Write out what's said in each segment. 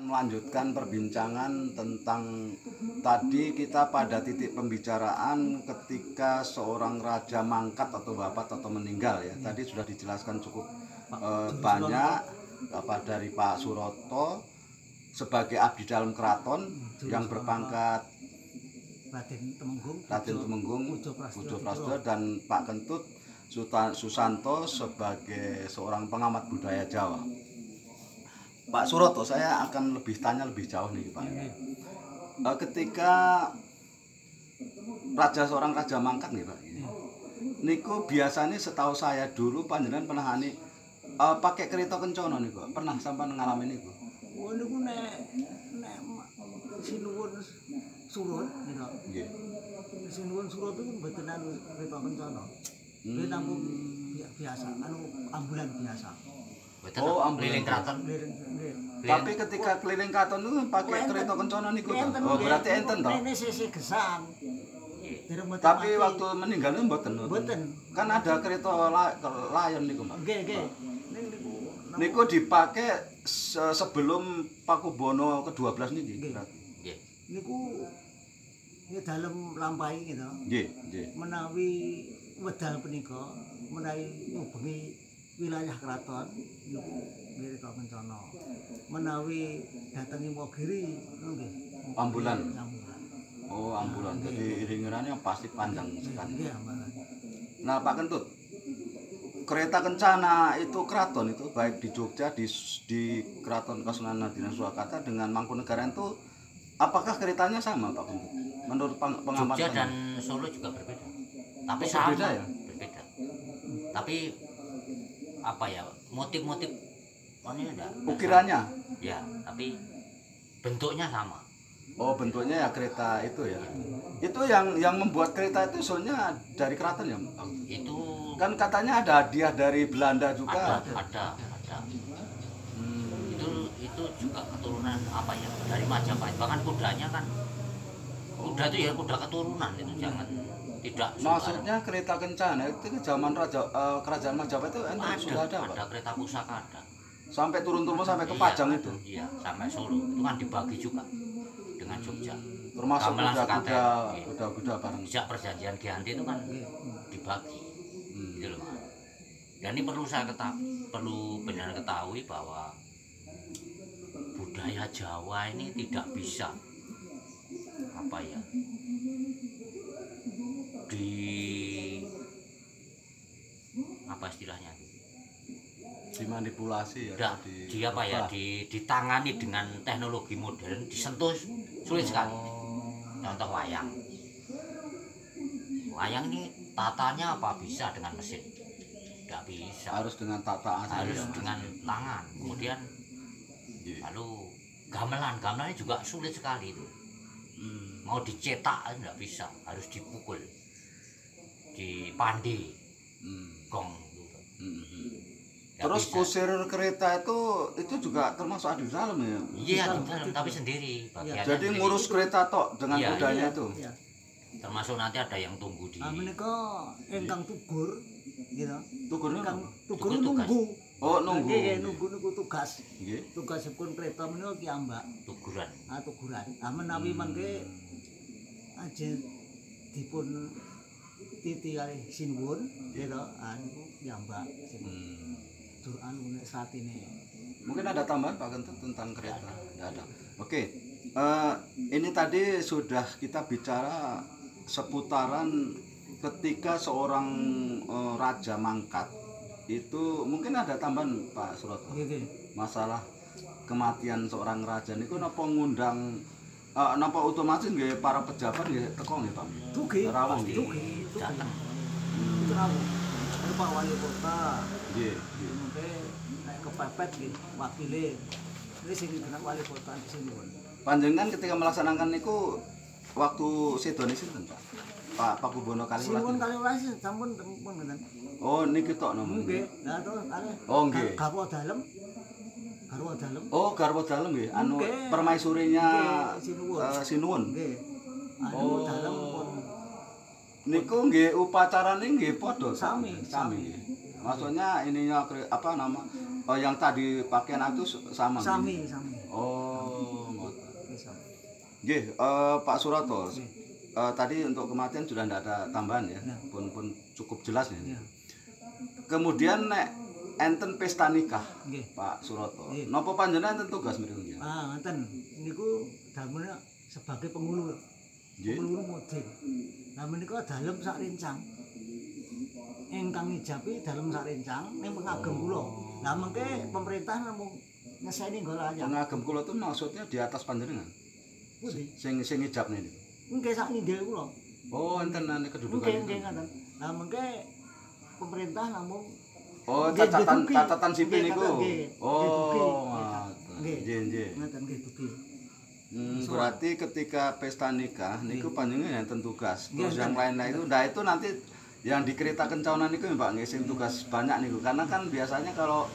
Melanjutkan perbincangan tentang tadi kita pada titik pembicaraan ketika seorang raja mangkat atau wafat atau meninggal ya. Tadi sudah dijelaskan cukup banyak dari Pak Suroto sebagai abdi dalam keraton yang berpangkat Raden Temenggung Pujo Prasetyo dan Pak Kentut Susanto sebagai seorang pengamat budaya Jawa. Pak Suroto, saya akan tanya lebih jauh nih Pak. Ketika seorang raja mangkat nih Pak, niku biasanya setahu saya dulu panjenengan pernah pakai kereta kencana nih Pak. Pernah sampai ngalamin niku? Oh niku nek sinuwun surut gitu. Nggih. Sinuwun surut itu mboten kereta kencana. Dia namung biasa, ambulan biasa. Oh, keliling keraton. Tapi ketika keliling keraton itu pakai kereta kencana niku. Oh, berarti enten toh? Ini sisi gesang. Tapi waktu meninggal itu mboten. Kan ada kereta layon niku, Pak. Nggih. Niku dipakai sebelum Pakubono ke-12 niki berarti. Nggih. Niku dalem lampahi gitu. Nggih. Menawi wedal punika menawi ngubengi wilayah keraton niku kereta kencana. Menawi datengi Mogiri nggih. Ambulan. Oh, ambulan. Jadi iring-iringannya pasti panjang sekali. Iya, nah, Pak Kentut, kereta kencana itu keraton itu baik di Jogja di Keraton Kasunanan Dinan Surakarta dengan Mangkunegaran itu apakah keretanya sama Pak Kentut? Menurut pengamatan Jogja dan Solo juga berbeda. Tapi sama berbeda ya? Berbeda. Tapi apa ya? Motif-motif ada. Ukirannya? Ya, tapi bentuknya sama. Oh, bentuknya ya kereta itu ya. Itu yang membuat kereta itu soalnya dari keraton ya, Pak? Itu kan katanya ada hadiah dari Belanda juga. Ada. Itu juga keturunan apa ya? Dari Majapahit. Bahkan kudanya kan kuda itu ya kuda keturunan itu jangan tidak. Maksudnya kereta kencana itu zaman kerajaan Majapahit itu sudah ada, Pak? Ada kereta pusaka ada. Sampai turun-turun sampai ke Pajang itu. Iya, sampai Solo. Itu kan dibagi juga dengan Jogja. Termasuk kuda-kuda bareng. Sejak perjanjian Giyanti itu kan dibagi. Gitu loh. Dan ini perlu benar ketahui bahwa budaya Jawa ini tidak bisa apa istilahnya? Dimanipulasi ya. Ditangani dengan teknologi modern, disentuh sulit sekali. Contoh wayang. Wayang ini tatanya apa bisa dengan mesin? Tidak bisa. Harus dengan tataan. Harus dengan tangan. Kemudian lalu gamelan juga sulit sekali itu. Mau dicetak tidak bisa, harus dipukul, dipandi, gong. Terus bisa. Kusir kereta itu juga termasuk adu dalam ya? Iya, adu dalam tapi sendiri. Jadi ngurus kereta tok dengan kudanya itu. Iya. Termasuk nanti ada yang tunggu di. Menika ingkang tugur, gitu. Tugur nunggu. Oh, nunggu. Nggih, nunggu niku tugas. Nggih. Tugasipun kereta menika ki ambak. Tuguran. Tuguran. Menawi mangke ajeng dipun titi kali sinuwun, gitu. Niku piyambak sing saat ini. Mungkin ada tambahan Pak Kentut tentang kereta? Tidak ada. Oke, ini tadi sudah kita bicara seputaran ketika seorang raja mangkat itu mungkin ada tambahan Pak Suroto. Masalah kematian seorang raja niku napa ngundang napa otomatis nggih para pejabat nggih teko nggih Pak? Dugi. Rawuh nggih. Datang. Itu rawuh. Pak Wali Kota. Nggih. Nek kepepet nggih wakile. Ini sing kena Wali Kota di sini. Panjenengan ketika melaksanakan niku waktu sedone sinten Pak? Pak Pakubono Kaliwlas. Sinuwun Kaliwlas sampun ngeten. Oh, niki tok nomor. Nggih. Lah to Oh, nggih. Garwa dalem. Oh, garwa dalem nggih. Anu permaisurinya Sinuwun. Nggih. Anu dalem pun niku nggih upacarane nggih padha sami. Maksudnya ininya apa nama yang tadi pakaian itu sama. Sami. Oh. Nggih, Pak Suroto. Tadi untuk kematian sudah tidak ada tambahan ya, pun cukup jelas ya. Kemudian nek enten pesta nikah, Nggih. Pak Suroto. Nggih. Napa panjenengan enten tugas mriku nggih? Ngoten niku dalem sebagai pengulur. Nggih. Pengulur mudin. Lah menika dalem sak rencang. Ingkang ngijabi dalem sak rencang ning pengagem kula. Lah mengke pemerintah namung ngeseni nggo layang. Pengagem kula itu maksudnya di atas panjenengan. Pundi? Sing ngijab niku. Nggih sak nginggil kula. Oh, enten ane kedudukan Nggih itu. nggih ngoten. Lah mengke pemerintah namung Oh, nggih, catatan dugi. catatan sipil Nggih, niku. nggih, Oh, dugi. ngoten. Nggih. Nggih, nggih. ngoten nggih dugi. Berarti ketika pesta nikah niku panjenengan enten tugas. Terus Nggih, yang lain-lain itu, nah itu nanti yang dikerita kencanan niku Mbak ngising tugas banyak niku. Karena kan biasanya kalau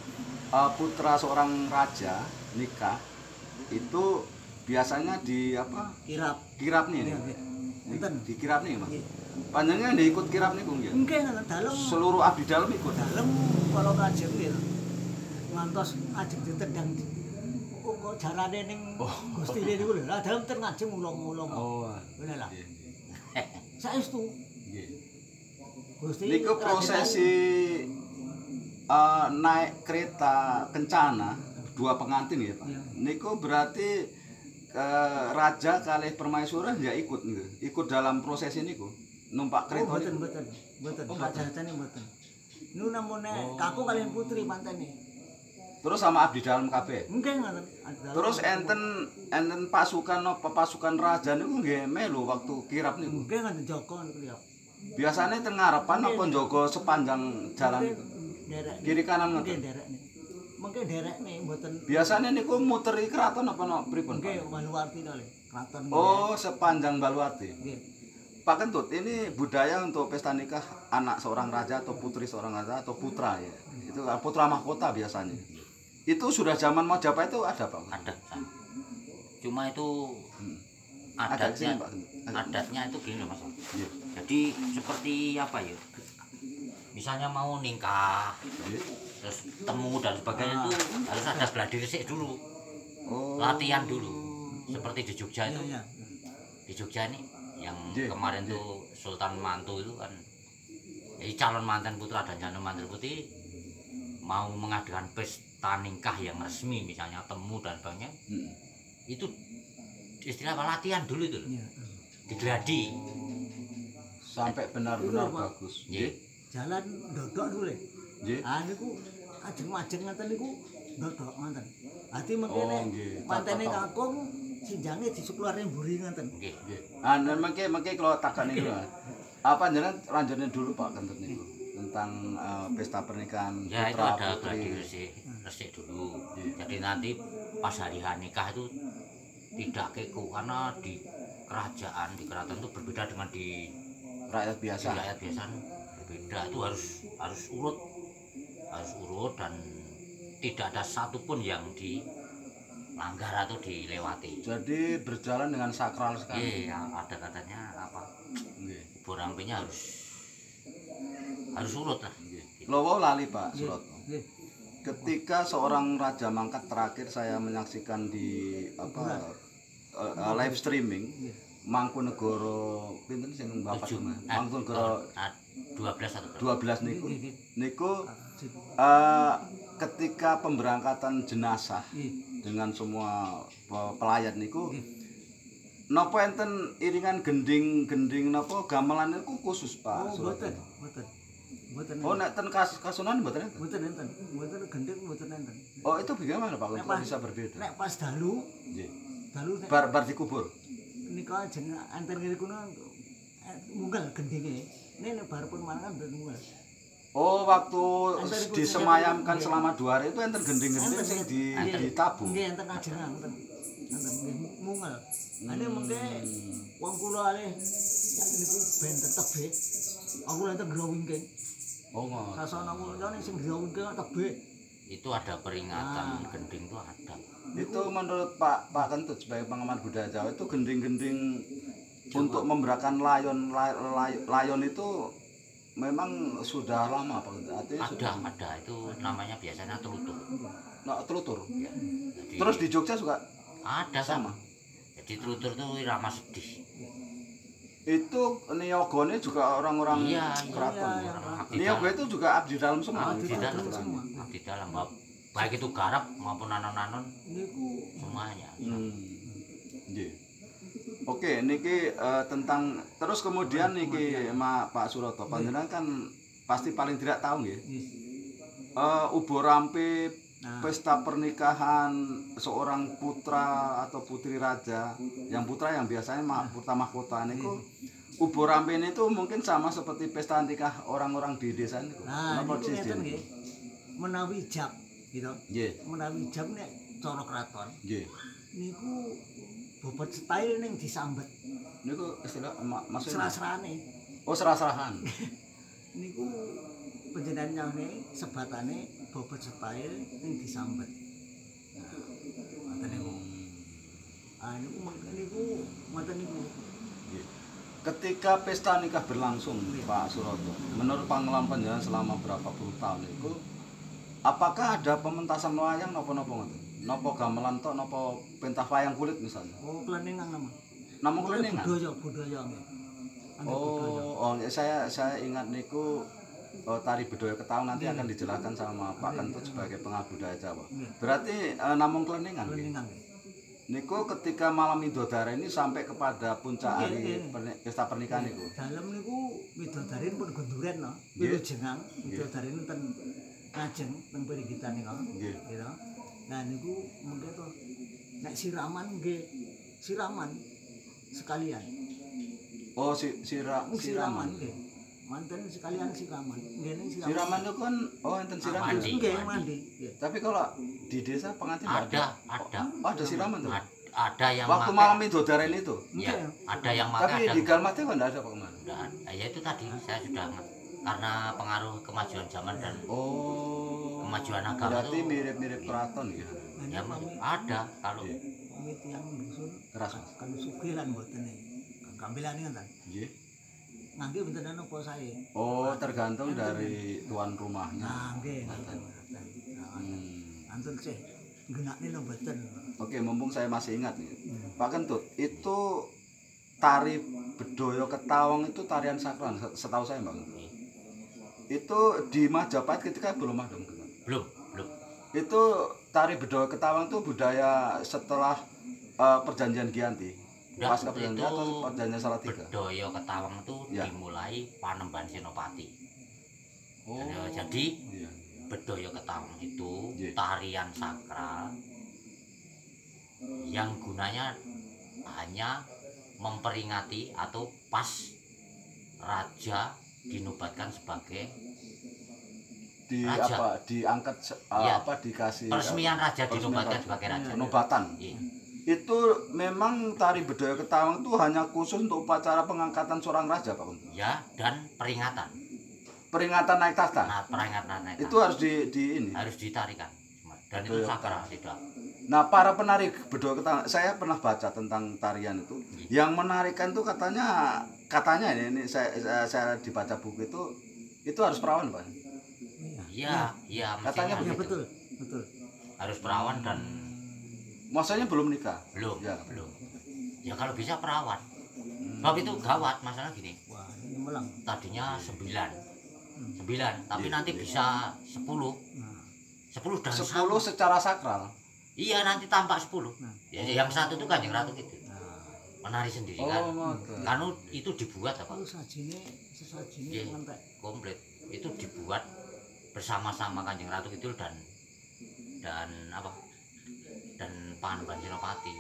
putra seorang raja nikah itu biasanya di apa? Kirap. Kirap nih. Nggih, nggih. Enten. Di kirap nih, Mas. Nggih. Panjenengan ikut kirap niku nggih. Nggih ngoten dalem. Seluruh abdi dalam ikut. Dalem kala kajeng nggih. Ngantos ajeng ditendang kok jarane ning Gustine niku lho. Lah dalem ten ngajeng ulung-ulung. Oh. Ngene lah. Nggih, Saestu nggih. Gusti Niku prosesi naik kereta kencana dua pengantin ya Pak. Iya. Niku berarti raja kalih permaisuri ya ikut niku. Ikut dalam prosesi niku. Numpak kereta. mboten niku. mboten. Oh, Pak Jatane mboten. Nu namune kaku kalian putri pantene. Terus sama abdi dalam kabeh. Nggih ngoten. Terus enten pasukan apa pasukan raja niku nggih melu waktu kirap niku. nggih ngoten Joko niku ya. Biasanya teng ngarepan apa njaga sepanjang jalan niku. Derek. Kiri kanan Nggih ngoten. derek niku. Mengke derek nih mboten. Biasanya niku muteri keraton apa no pripun? Nggih Pak? Waluwarti to le. Kraton. Oh, sepanjang Baluwati. Nggih. Pak Kentut, ini budaya untuk pesta nikah anak seorang raja atau putri seorang raja atau putra ya. Itu putra mahkota biasanya. Itu sudah zaman Majapahit itu ada Pak? Ada. Cuma itu Agak sini, adatnya Pak. adatnya itu gini loh Mas. Iya. Jadi seperti apa ya? Misalnya mau nikah, Iya. terus temu dan sebagainya itu harus ada gladi resik dulu, Oh. latihan dulu. Seperti di Jogja itu, Iya. di Jogja ini yang Iya, kemarin iya. tuh Sultan Mantu itu kan, jadi calon mantan putra dan calon mantan putri mau mengadakan pesta nikah yang resmi, misalnya temu dan sebagainya, itu istilah apa, latihan dulu itu, Iya. digladi. Sampai benar-benar Itu, Pak. bagus. Nggih. Jalan dodok dulu le. Nggih. Niku ajeng-ajeng ngoten niku dodok ngoten. Ati Oh, mengkene nggih. pantene Tata. kakung sinjange disuklare mburi ngoten. Nggih. Nggih. Dan mengke kalau takkan itu apa jangan lanjutin dulu Pak Kentut niku tentang pesta pernikahan Ya itu putra ada gladi putri. resik, resik dulu. Iya. Jadi nanti pas hari nikah itu tidak keku karena di kerajaan, di keraton itu berbeda dengan di Rakyat biasa. rakyat biasa, berbeda. Itu harus urut dan tidak ada satupun yang dilanggar atau dilewati. Jadi berjalan dengan sakral sekali. Iya, ada katanya apa? Nggih. Borampenya harus urut lah. Lowo lali Pak Suroto. Nggih. Ketika seorang raja mangkat terakhir saya menyaksikan di apa live streaming Nggih. Mangkunegara pinten sing Bapak Tujuh. Mangkunegara 12 atau berapa? 12 niku. Nggih. Niku ketika pemberangkatan jenazah Nggih. dengan semua pelayan niku Nggih. napa enten iringan gending-gending napa gamelan niku khusus Pak Oh, Suroto. mboten, mboten. Mboten. Oh nek ten kasunan mboten enten. Mboten enten. Mboten gendeng mboten enten. Oh itu bagaimana Pak? Nek Kok pas- bisa berbeda? Nek pas dalu, Nggih. dalu nek Bar dikubur. nika ajeng antar ngene kuno munggal gendenge. Nek bar pun mangan mboten munggal. Oh waktu Enten iku disemayamkan nggih. selama 2 hari itu enten gending-gending sing ditabung. Nggih enten ajeng enten. Enten nggih munggal. Ane mengke wong kula alih ya niku ben tebe. Aku lha enten growing-king. Oh ngono. Sasana kula ning sing growing-king tebe. Itu ada peringatan gending itu ada. Itu menurut Pak Kentut sebagai pengamat budaya Jawa itu gending-gending untuk memberakan layon itu memang sudah lama Pak Kentut. Artinya sudah Ada itu namanya biasanya telutur. telutur. Ya. Jadi Terus di Jogja juga ada sama. sama. Jadi Trutur itu irama sedih. Itu niyogane juga orang-orang Iya, keraton. iya, Orang abdi Niyoga dalam. itu juga abdi dalam semua. Abdi dalam semua. Abdi dalam, baik itu garap maupun nanon-nanon Niku semuanya. Nggih. Oke, niki tentang terus kemudian niki Pak Suroto, panjenengan kan pasti paling tidak tahu nggih. Ubo rampe pesta pernikahan seorang putra atau putri raja, yang putra yang biasanya putra mahkota niku ubo rampe itu mungkin sama seperti pesta nikah orang-orang di desa niku. nah Napa niku ngeten sistem? nggih. Menawi jab gitu. Nggih, Menawi jab nek cara kraton nggih. niku bobot style ning disambet Niku istilah maksudnya serah-serane. oh serah-serahan. Niku panjenengane sebatane bobot style ning disambet. Nah, ngoten niku. Niku ngoten niku. Nggih. Ketika pesta nikah berlangsung Pak Suroto, menurut pengalaman panjenengan selama berapa puluh tahun itu, apakah ada pementasan wayang napa-napa ngoten? Napa gamelan tok napa pentas wayang kulit misalnya? Oh, kleningan nama. Namung kleningan. Budaya nggih. Oh, saya ingat niku tari bedaya Ketawang nanti akan dijelaskan sama Pak Kentut sebagai pengabdi budaya Jawa. Berarti namung kleningan nggih. Kleningan nggih. Niku ketika malam Widodari ini sampai kepada puncak hari pesta pernikahan niku. Dalem niku Widodari pun gunduren no. Wilujengang Widodari ten Ngajeng teng Perigitan niku. Nggih. Gitu. Nah niku mengke to nek siraman nggih siraman sekalian. Oh, siraman. Nggih. Manten sekalian siraman. Nggih ning Siraman itu kan enten siraman. Mandi. Nggih mandi. Nggih. Tapi kalau di desa pengantin nggak Ada. Oh, ada siraman tuh. Ada yang Waktu pakai- malam Widodaren itu. Ya, ada yang Tapi pakai di Galmate kok enggak ada Pak kemarin. ya itu tadi saya sudah karena pengaruh kemajuan zaman dan Oh. kemajuan agama Berarti itu mirip-mirip keraton ya. ya ada kalau Wit yang dusun Keras, Mas. kan sugih lan mboten nih. Gambilane kan. Nggih. Ngangge mboten napa sae. Oh, tergantung dari tuan rumahnya. Nah, nggih ngoten. Antun sih nggenakne no mboten. Oke, mumpung saya masih ingat nih. Pak Kentut, itu tari bedaya Ketawang itu tarian sakral setahu saya, Bang. Itu di Majapahit ketika belum ada. belum Itu tari bedaya Ketawang itu budaya setelah perjanjian Giyanti. Enggak, Pasca perjanjian itu Giyanti atau perjanjian Salatiga. bedaya Ketawang itu Ya. dimulai Panembahan Senopati. Oh. Jadi Iya. bedaya Ketawang itu Iya. tarian sakral yang gunanya hanya memperingati atau pas raja dinobatkan sebagai Di Raja. apa? Diangkat Iya. apa dikasih peresmian raja peresmian dinobatkan raja. sebagai raja. penobatan. Iya. Itu memang tari bedaya Ketawang itu hanya khusus untuk upacara pengangkatan seorang raja, Pak. Ya, dan peringatan. Peringatan naik tahta. Nah, peringatan naik Itu harus di ini. harus ditarikan. Dan itu Bedaya sakral tidak. Nah, para penari bedaya Ketawang, saya pernah baca tentang tarian itu. Yang menarikan itu katanya ini saya dibaca buku itu harus perawan, Pak. Iya, iya, Katanya mestinya Ya gitu. betul. Harus perawan dan Maksudnya belum nikah. belum, Ya. belum. Ya kalau bisa perawan. Sebab itu gawat masalah gini. Wah, ini melang. Tadinya 9, tapi Iya, nanti iya. bisa 10. Nah, 10 dan 10 sama. secara sakral. Iya, nanti tampak 10. Nah. Ya, yang satu itu Kanjeng Ratu gitu. Menari sendiri kan. Oh, ngoten. Kan itu dibuat apa? kalau sesajine Iya. ngentek. Komplit. Itu dibuat bersama-sama Kanjeng Ratu Kidul dan apa? Dan Panembahan Senopati.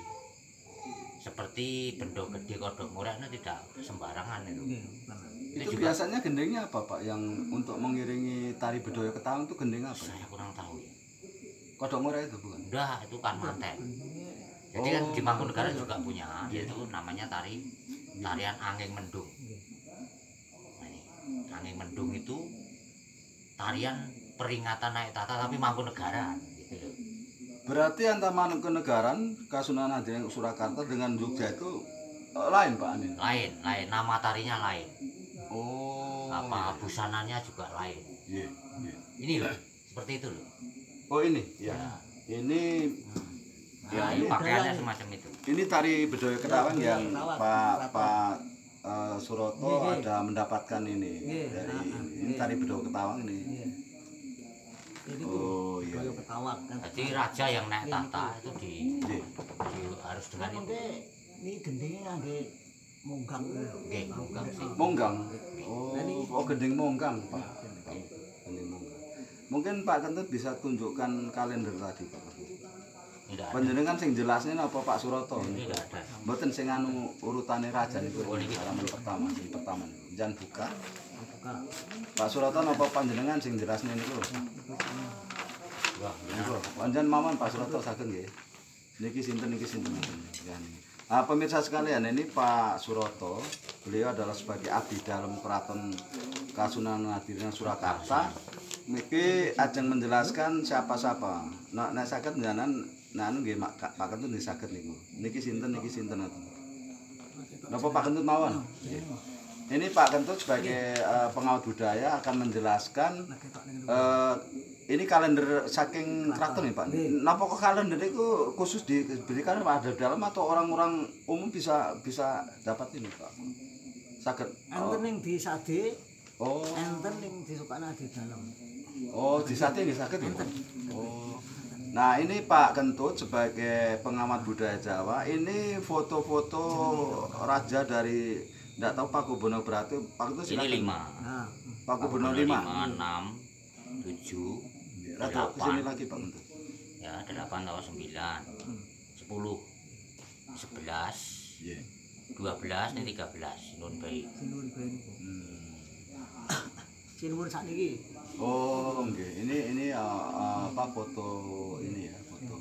Seperti Bendo Gede Kodok Murah itu tidak sembarangan itu. Nggih, bener. Itu juga- biasanya gendengnya apa, Pak? Yang untuk mengiringi tari bedaya Ketawang itu gendeng apa? Saya kurang tahu ya. Kodok murah itu bukan? Udah itu kan manten. Ini Jadi kan di Mangkunegaran iya. juga punya, yaitu namanya tarian Anging Mendung. Nah, ini, Anging Mendung itu tarian peringatan naik tahta tapi Mangkunegaran gitu loh. Berarti antara Mangkunegaran, Kasunanan Agung Surakarta dengan Jogja itu lain, Pak Anin? Lain, nama tarinya lain. Oh. Apa busananya juga lain. Iya, iya. Ini loh, seperti itu loh. Oh, ini, ya. Ya. Ini Ya, ini pakaiannya semacam itu. ini tari Bedoyo Ketawang Ya, yang Ketawang, Pak Suroto Nggih. ada mendapatkan ini Nggih, dari ini nggih. tari Bedoyo Ketawang ini. Iya. Ini Oh, iya. Bedoyo Ketawang kan. Jadi raja yang naik tahta itu Nggih. harus dengan itu. Mengke ini gendingnya ngangge munggang. Nggih, munggang sih. Monggang. Oh, gending monggang, Pak. Gending monggang. Mungkin Pak Kentut bisa tunjukkan kalender tadi, Pak. Tidak ada. Panjenengan sing jelasnya apa Pak Suroto? Tidak ada. Mboten sing anu urutane raja niku. Oh, niki. Halaman pertama, sing pertama niku. Jan buka. Buka. Pak Suroto napa panjenengan sing jelasne niku? Wah, Niku. Panjen mawon Pak Suroto saged nggih. Niki sinten niki sinten. Ya niki. Pemirsa sekalian, ini Pak Suroto, beliau adalah sebagai abdi dalam Keraton Kasunanan Adirna Surakarta. Niki ajeng menjelaskan siapa-siapa. Nek saged njanan anu nggih Pak Kentut nggih saged niku. Niki sinten ngoten. Napa Pak Kentut mawon? Nggih. Ini Pak Kentut sebagai pengawal budaya akan menjelaskan ini kalender saking keraton ya Pak. Napa kok kalender itu khusus diberikan ada dalam atau orang-orang umum bisa dapat ini Pak? Saged. Enten ning di Sade, Oh. enten ning di Sukana di dalam. Oh, di Sate nggih saged ya Pak? Oh. Nah, ini Pak Kentut sebagai pengamat budaya Jawa, ini foto-foto raja dari ndak tahu Pak Kubono berarti Pak Kentut ini silakan. 5. Nah, Pak Kubono 5. 6, 7, Rada kesini lagi Pak Kentut. ya 8 atau 9, 10, 11, Iya. 12, ini 13. Nun baik. sinun ben. Sinun sakniki. Oh, nggih. Ini apa foto ini ya, foto.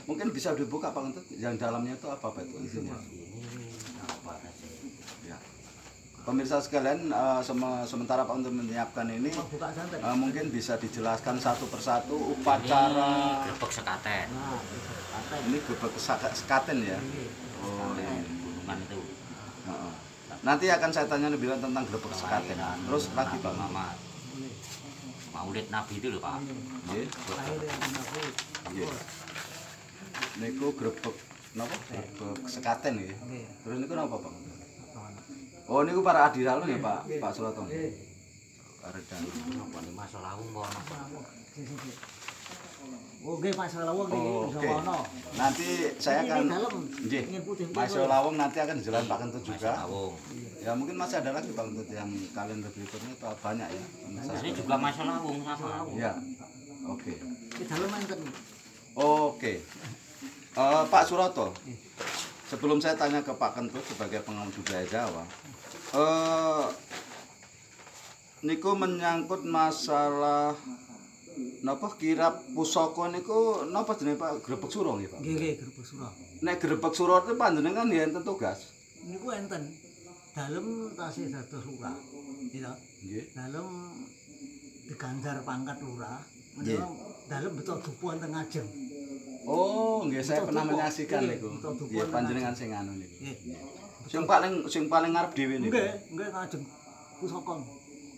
Mungkin bisa dibuka Pak Kentut. Yang dalamnya itu apa Pak itu isinya? Ini apa saja? Ya. Pemirsa sekalian, sementara Pak Kentut menyiapkan ini, Buka santai. mungkin bisa dijelaskan satu persatu Ini upacara. grebek sekaten. Nah, santai. Ini gebek sekaten ya. Ini. Oh, ini. Gunungan itu. Heeh. Nanti akan saya tanya lebih lanjut tentang gebek sekaten. Terus lagi Nabi Pak. Muhammad. Maulid Nabi itu loh Pak. Nggih. Lahir yang aku. Nggih. Niku grebek napa? Grebek sekaten nggih. Nggih. Terus niku napa, Pak? Oh, niku para adi dalu ya, Pak? Nggih. Pak Suroto. Nggih. Para dalu. Apa nih masalah umur apa? Oh, nggih Pak Salawong Oh, niki oke. bisa ono. Nanti saya Ini akan dalam. nggih. Ingin putih. Mas Lawong nanti akan dijelaskan Pak Kentut juga. Awung. Ya, mungkin masih ada lagi Pak Kentut yang kalender berikutnya itu banyak ya. Ini juga masalah awung sama. Ya. Oke. Di dalam enten. Oke. Pak Suroto. Sebelum saya tanya ke Pak Kentut sebagai pengamat budaya Jawa, niku menyangkut masalah napa kirap pusaka niku napa jenenge Pak grebek suro nggih Pak? Nggih, nggih, Grebek Suro. Nek grebek suro itu panjenengan ya enten tugas. Niku enten. Dalem tasih dados lurah. Gitu. Nggih. Dalem diganjar pangkat lurah. Nggih. Menika dalem beto dupu wonten ngajeng. Oh, nggih saya Betul, pernah Dupo. menyaksikan Iya, niku. betul, Dupo Iya nang panjenengan sing anu niku. Nggih. Sing paling ngarep dhewe niku. Nggih ngajeng pusaka.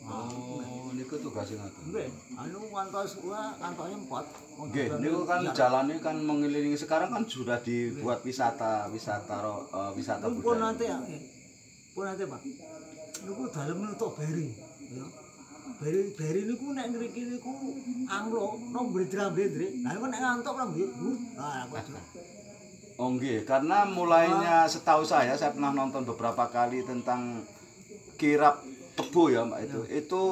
Oh, niku tugasnya ngoten. Nggih, anu ngantos kantone empot. Nggih, niku kan jalannya kan mengelilingi sekarang kan sudah dibuat wisata Pun budaya. nanti ya. Pun nanti Pak. Niku dalem nutuk beri. Ya. Beri niku nek ngriki niku anglo nang bledra-bledre. Lah niku nek ngantuk nang nah aku aja. Oh nggih, karena mulainya setahu saya pernah nonton beberapa kali tentang kirap tebu ya Mbak itu. Itu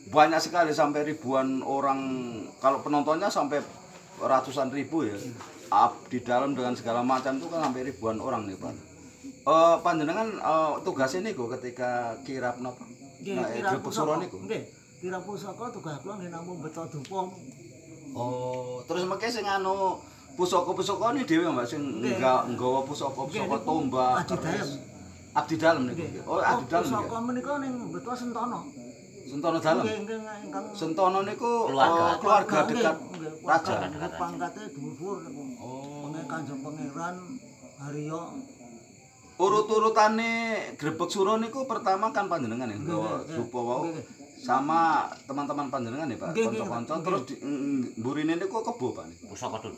banyak sekali sampai ribuan orang, kalau penontonnya sampai ratusan ribu ya. Di dalam dengan segala macam itu kan sampai ribuan orang nih Pak. Panjenengan tugas ini kok ketika kirap napa? Nggih, Nah, kira grebek suro pusaka. niku. Nggih, kira pusaka tugas kula nggih namung beto dupa. Oh, terus mengke sing anu pusaka-pusaka ini dhewe Mbak sing Nggih. nggawa pusaka-pusaka tombak. Abdi dalem. Abdi dalem niku. Nggih. Oh, abdi dalem. Pusaka menika ning beto Sentono. Sentono dalem. Nggih, nggih ingkang Sentono niku Keluarga. keluarga nggih, dekat nggih, raja. keluarga pangkate dhuwur niku. Oh. Kanjeng Pangeran Haryo. Urut-urutane grebek suro niku pertama kan panjenengan yang nggawa Nggih, dupa wau nggih. sama teman-teman panjenengan ya Pak, Nggih, nggih, kanca-kanca nggih. terus mburine niku kebo Pak niku. Pusaka dulu.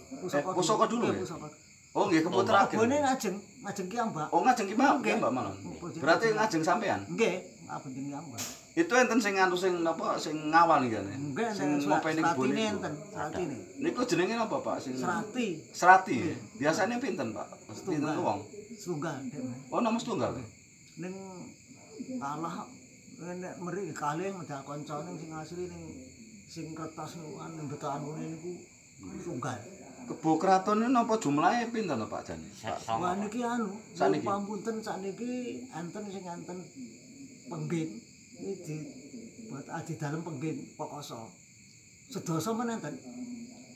Pusaka dulu Nggih, ya? pusaka. Oh nggih kebo terakhir. Kebone ngajeng ki ambak. Oh ngajeng ki Mbak, Nggih. Mbak malah. Bojo Berarti ngajeng. ngajeng sampean. Nggih, ngabenten ki ambak. Itu enten sing anu sing napa sing ngawal iki jane. Nggih, Sing enten ngopeni kebun seratine niku. enten, seratine. Niku jenenge napa Pak sing Serati Serati. Biasanya pinten Pak? Pinten wong? setunggal Dek. Oh nomor setunggal. Ning kalah nek mriki kalih medal kancane sing asli ning sing kertas ning betanune niku tunggal. Kebo kraton ini napa jumlahnya pinten Pak jane? Wah niki anu, Sakniki? pamunten sakniki enten sing enten penggin iki buat di dalam penggin pokoso. Sedasa men enten.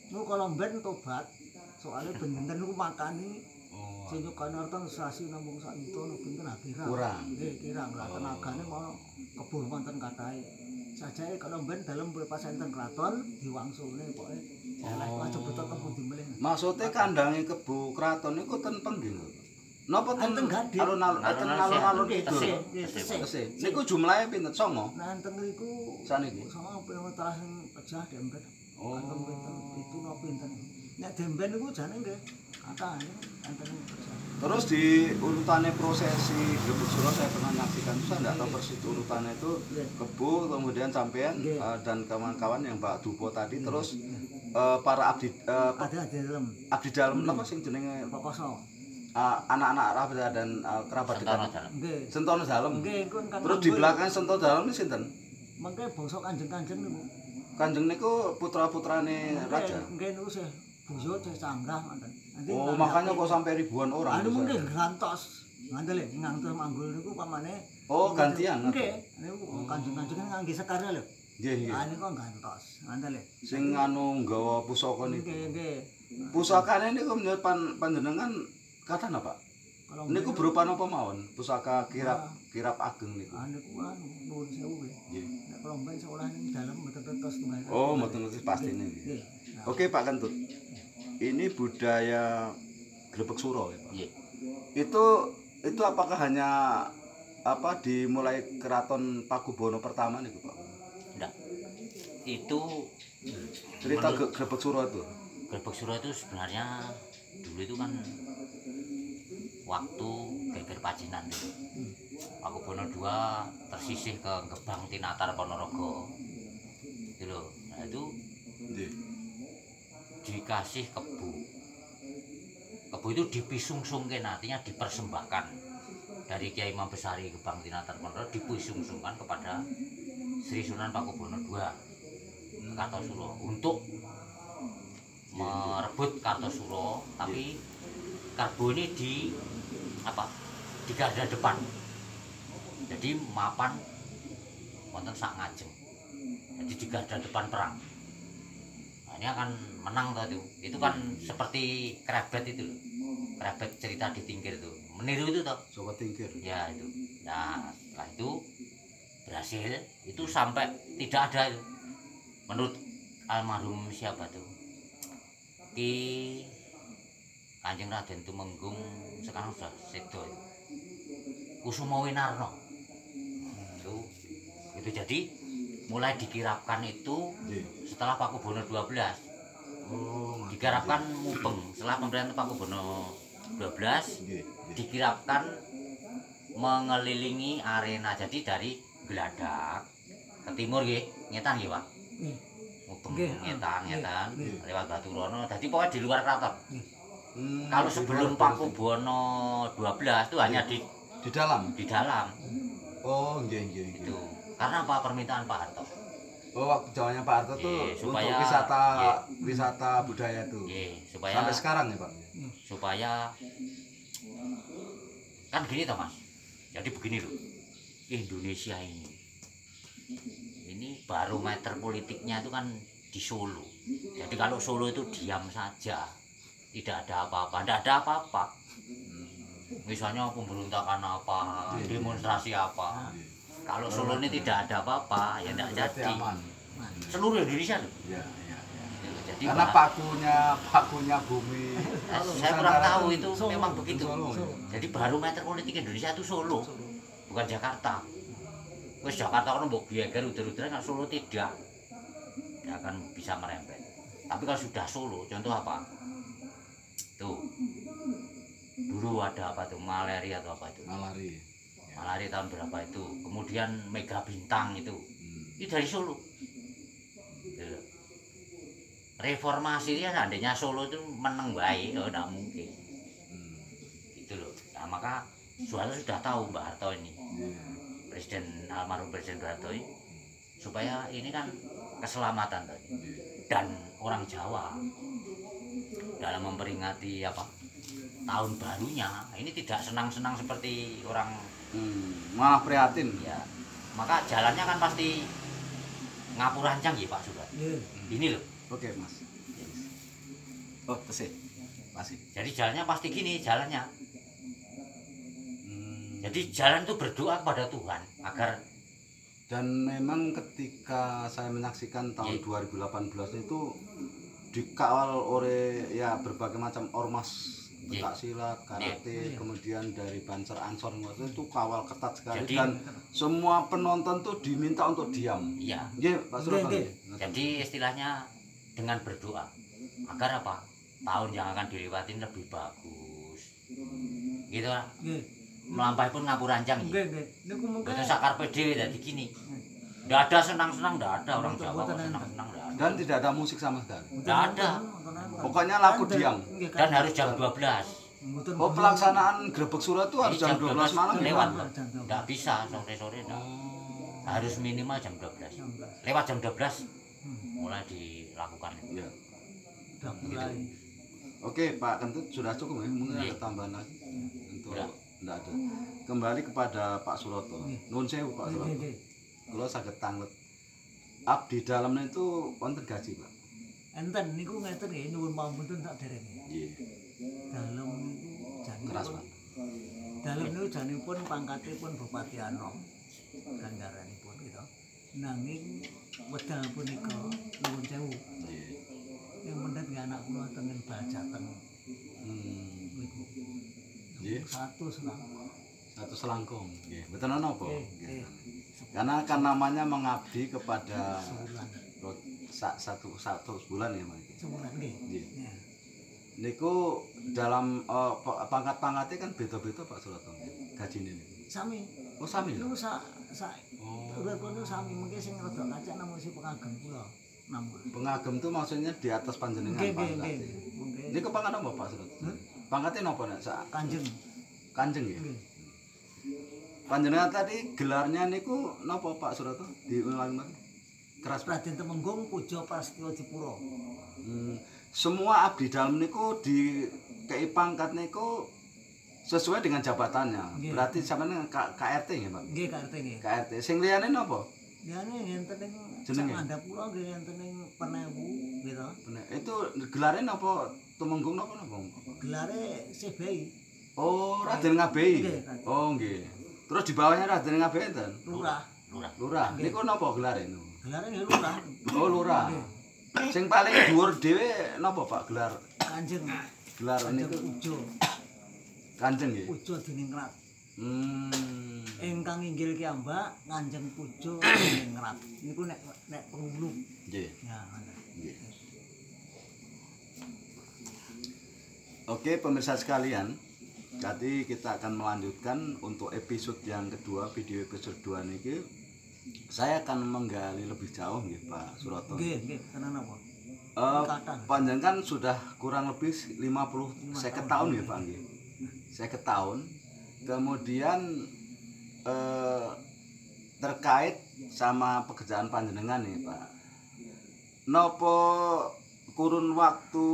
Niku kalau mben tobat soalnya benten niku makani Oh. sing nyukani artang sasi namung sak juta no pinten akhiran. Kurang. Nggih, kirang lah tenagane mono kebun wonten kathah. Sajae kalau mben dalem pas enten kraton diwangsune pokoke. Lah aja beto kebun dimelih. Maksudnya kandange kebo kraton niku ten pengging. Napa ten Enten gadhe. alun-alun ten alun-alun Nggih, kidul. tesih, nggih, tesih. Tesih. Niku jumlahnya pinten? 9. Nah enten niku Saniki. sama pengen telah sing pecah dempet. Oh. Enten pinten itu no pinten. Nek dempet niku jane nggih katane enten pecah. Terus di urutannya prosesi Grebeg Suro saya pernah nyaksikan itu saya tidak tahu persis urutannya itu kebo kemudian sampean dan kawan-kawan yang Pak Dupo tadi terus para abdi Ada di dalam abdi dalam apa sing jenenge pokoso. anak-anak Rabbah dan kerabat dekat Sentono jalan. Nggih. Sentono Dalem. Nggih kun kan. Terus di belakang Sentono Dalem ini sinten? mengke bangsa kanjeng-kanjeng niku. Kanjeng niku putra-putrane raja. Nggih niku sih buyut sih sanggah ngoten. Nanti Oh, makanya kok sampai ribuan orang. anu itu, mungkin saya. ngantos. Ngandel ngantos manggul niku pamane. Oh, gantian. Nggih, niku kanjeng-kanjeng kan ngangge sekare lho. Nggih, nggih. Ah niku gantos. Ngandel. Sing anu nggawa pusaka niku. Nggih, nggih. Pusakane niku menurut panjenengan kata napa? Kalau Niku berupa napa mawon? Pusaka kirap ageng niku. niku anu nuwun sewu nggih. Nggih. Nek kelomben sekolah ning dalem mboten tos tunggal. Oh, mboten ngerti pastine. Nggih. Oke, Pak Kentut. Ini budaya Grebeg Suro ya, Pak. Iya. Itu apakah hanya apa dimulai keraton Pakubono pertama niku, Pak? Enggak. Itu Cerita Grebeg Suro itu. Grebeg Suro itu sebenarnya dulu itu kan waktu geger Pacinan itu. Pakubono II tersisih ke Gebang Tinatar Ponorogo. Itu loh. Nah itu Nggih. dikasih kebu. Kebu itu dipisungsungkan, artinya dipersembahkan dari Kiai Imam Besari Gebang Tinatar Ponorogo dipisungsungkan kepada Sri Sunan Pakubono II Kartosuro untuk merebut Kartosuro, tapi Karbo ini di garda depan. Jadi mapan wonten sak ngajeng. Jadi di garda depan perang. Nah, ini akan menang tuh itu kan seperti krebet itu loh. Krebet cerita di Tingkir itu meniru itu toh. Coba tingkir. Ya itu. Nah setelah itu berhasil itu sampai tidak ada itu. Menurut almarhum siapa tuh Ki Kanjeng Raden Tumenggung sekarang sudah sedo Kusumo Winarno itu jadi mulai dikirapkan itu Nggih. setelah Pakubono 12 Oh, dikirapkan mubeng setelah pemerintahan Pakubono 12 nggih. dikirapkan mengelilingi arena jadi dari Geladak ke timur nggih ngetan nggih Pak Nggih. mubeng Nggih, ngetan nggih, nggih. lewat Baturono jadi pokoknya di luar keraton. Hmm, Kalau sebelum Pakubono 12 itu hanya di dalam. di dalam Oh, nggih, nggih, nggih. itu karena apa permintaan Pak Harto. Oh, waktu zamannya Pak Harto tuh Iya, supaya- untuk wisata iya. wisata budaya tuh. Supaya Sampai sekarang ya, Pak. supaya kan gini toh Mas. Jadi begini loh. Indonesia ini barometer politiknya itu kan di Solo. Jadi kalau Solo itu diam saja, tidak ada apa-apa, tidak ada apa-apa. Misalnya pemberontakan apa, demonstrasi apa. Kalau Solo ini tidak ada apa-apa, ya tidak Berarti jadi. aman. Seluruh Indonesia loh. Ya, ya, ya. Jadi Karena Pak, pakunya bumi. saya kurang tahu itu Solo. memang begitu. Solo, ya. Jadi barometer politik Indonesia itu Solo, bukan Jakarta. Wes Jakarta kan mbok geger udur-uduran, kalau Solo tidak akan bisa merembet. Tapi kalau sudah Solo, contoh apa? Tuh, ada apa tuh malaria atau apa itu. Malari. Malaria tahun berapa itu. Kemudian Mega Bintang itu. Itu dari Solo. Gitu loh. Reformasi ya seandainya Solo itu menang baik, oh enggak mungkin. Gitu loh. Nah, maka Soeharto sudah tahu Mbak Harto ini. Presiden almarhum Presiden Soeharto ini supaya ini kan keselamatan tadi. Dan orang Jawa dalam memperingati apa tahun barunya ini tidak senang-senang seperti orang Malah prihatin. ya. Maka jalannya kan pasti ngapurancang ya Pak Surat. Nggih. Ini loh. Oke, Mas. Oh, tesih. Masih. Jadi jalannya pasti gini jalannya. Jadi jalan itu berdoa kepada Tuhan agar Dan memang ketika saya menyaksikan tahun 2018 itu dikawal oleh ya berbagai macam ormas pencak silat, karate, kemudian dari Banser Ansor itu kawal ketat sekali. Jadi- dan semua penonton tuh diminta untuk diam. ya. Nggih, Pak Surat. Nggih, Jadi istilahnya dengan berdoa agar apa? Tahun yang akan dilewatin lebih bagus. Gitu lah. Nggih. Melampaui pun ngapurancang ya. Nggih, nggih. Niku mengke Betul sakar PDW tadi gini. Nggak ada senang-senang, nggak ada orang Betul, Jawa betul, kok senang-senang nggak ada. Dan tidak ada musik sama sekali. Nggak ada. Pokoknya laku diam. Dan harus jam 12. Oh, pelaksanaan Grebek Surat itu harus Jadi jam 12 malam ya, lewat. Pak? Nggak bisa sore-sore nggak. Harus minimal jam 12. Lewat jam 12 mulai dilakukan. Iya. Udah mulai. Oke, Pak Kentut sudah cukup ya. Mungkin Iya. ada tambahan lagi untuk Tidak. enggak ada. Kembali kepada Pak Suroto. Nuwun sewu Pak Nggih, Suroto. nggih. Kalau saged tanglet. Abdi dalamnya itu wonten gaji, Pak. Enten niku ngeten nggih nyuwun pamunten sak derenge. Iya. Dalem niku janipun Keras, Pak. Dalem niku janipun pangkatipun Bupati Anom. Ganjaranipun gitu. Nanging wedal punika nuwun sewu. Iya. Yang pendet nggih anak kula tengen Bajateng niku. Iya. Satu selang. Satu selangkung. Nggih. Mboten ana apa? Nggih, Nggih. nggih. Karena kan namanya mengabdi kepada Sebulan. satu bulan ya, Pak. Sebulan nggih. Iya. Ya. Niku dalam pangkat-pangkatnya kan beda-beda Pak Suroto. Gajine niku. Sami. Oh, sami. Niku sak Oh. urip niku sami mengke sing rada kacak namung si pengagem kula. Namun. Pengagem tuh maksudnya di atas panjenengan Nggih, nggih, pangkat. nggih. Mengke Niku pangkat apa Pak Suroto? Pangkatnya napa nek sak Kanjeng. Kanjeng ya? Nggih. Panjenengan tadi gelarnya niku napa Pak Suroto? Diulang-ulang. Keras Pak. Raden Temenggung Puja Prasetyo Dipuro. Semua abdi dalam niku di kei pangkat niku sesuai dengan jabatannya. Nggih. Berarti sampeyan KRT nggih, Pak? Nggih KRT nggih. KRT. Sing liyane napa? Liyane ngenten ing Jenenge? Candap kula nggih ngenten ing Penewu gitu. Bener. Itu gelarnya napa? Tumenggung napa napa? Gelare CBI Oh, Raden Ngabei. Nggih, Raden. Oh, nggih. Terus di bawahnya Raden Ngabei enten? Lurah. Lurah. Lurah. Niku napa gelarnya niku? Gelare nggih Lurah. Oh, lurah. Sing paling dhuwur dhewe napa Pak gelar? Kanjeng. Gelar Kanjeng niku Puja. Kanjeng nggih. Puja Diningrat. Hmm. Ingkang inggil kiambak Kanjeng Puja Diningrat. Niku nek pengulu. Nggih. Ya, ngoten. Nggih. Oke, pemirsa sekalian. Jadi kita akan melanjutkan untuk episode yang kedua, video episode 2 niki. Saya akan menggali lebih jauh nggih Pak Suroto. Nggih, nggih, tenan apa? Panjenengan sudah kurang lebih 50 tahun ya Pak nggih. 50 tahun. Kemudian terkait sama pekerjaan panjenengan nih Pak. Nopo kurun waktu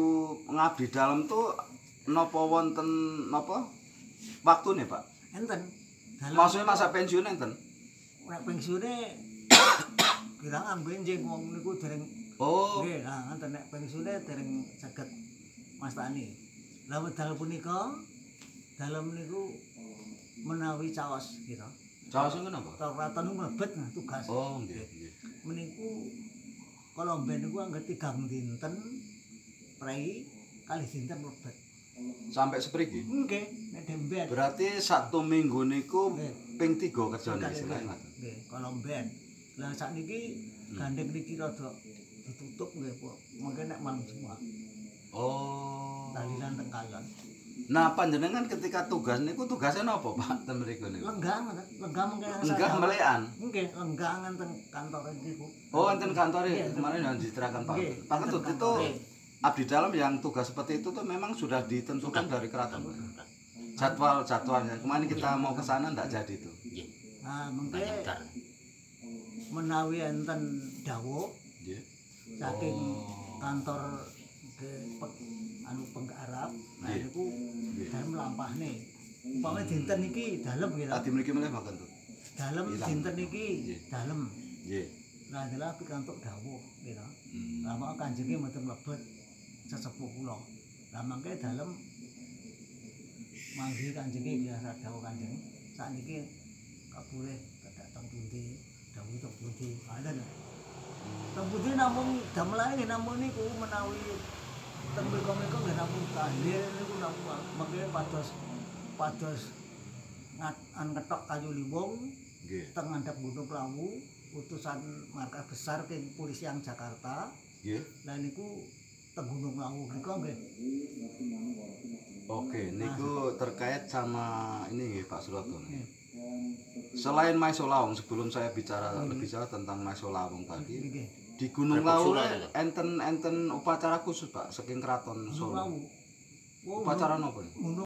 ngabdi dalam tuh nopo wonten nopo waktu nih Pak? Enten. Maksudnya masa pensiun enten? Nek pensiune kirang amben jeng wong niku dereng Oh, nggih, ngoten nek pensiune dereng saged mastani. Lah wedal punika dalem niku menawi caos gitu. caos niku napa? Keraton niku mlebet nah, tugas. Oh, nggih, nggih. Meniku kalau mben niku anggere 3 dinten prei kali dinten mlebet. Sampai sepriki? Nggih, nek demben. Berarti 1 minggu niku Nggih. ping 3 kerjane Kali istilahnya. nggih, kalau mben. Lah sakniki gandeng niki rada ditutup nggih, Bu. Mungkin nek malam Jumat. Oh. Tahlilan teng kalon. Nah, panjenengan ketika tugas niku tugasnya napa, Pak? Ten mriku niku. Lenggang mengke Enggak melekan. nggih lenggangan teng kantor iki Bu. Oh, enten kantor kemarin yang diterakan Pak. Nggih, Pak Ketut enten itu kantore. abdi dalam yang tugas seperti itu tuh memang sudah ditentukan dari keraton. Jadwalnya. Kemarin kita mau ke sana enggak jadi tuh. Nggih. Nah, mengke Banyak dar. menawi enten dawuh Nggih. saking Oh. kantor ke penggarap nah Nggih. niku Nggih. dalem lampahne umpama dinten iki dalem gitu Tadi mriki meneh Pak Ketut. dalem Ilang. dinten iki Nggih. dalem Nggih. nah adalah pikantuk dawuh gitu Hmm. lama kanjenge mboten mlebet sesepuh kula lah mangke dalem manggi kanjenge biasa dawuh kanjeng sakniki kabure dadak teng pundi dawuh teng pundi ada teng pundi namung damelane nggih namung niku menawi teng mriko-mriko nggih namung tahlil niku namung mangke pados ngetok kayu liwung Nggih. teng ngandhap Gunung Prawu utusan markas besar ke Kepolisian Jakarta Nggih. lah niku teng Gunung Prawu mriko nggih Oke, niku terkait sama ini Pak Suroto. Nggih. Selain Maiso Lawang, sebelum saya bicara lebih jauh tentang Maiso Lawang tadi, nggih di Gunung Repot Lawu Solo itu. enten upacara khusus Pak saking keraton Gunung Solo. Prawu Upacara napa? Gunung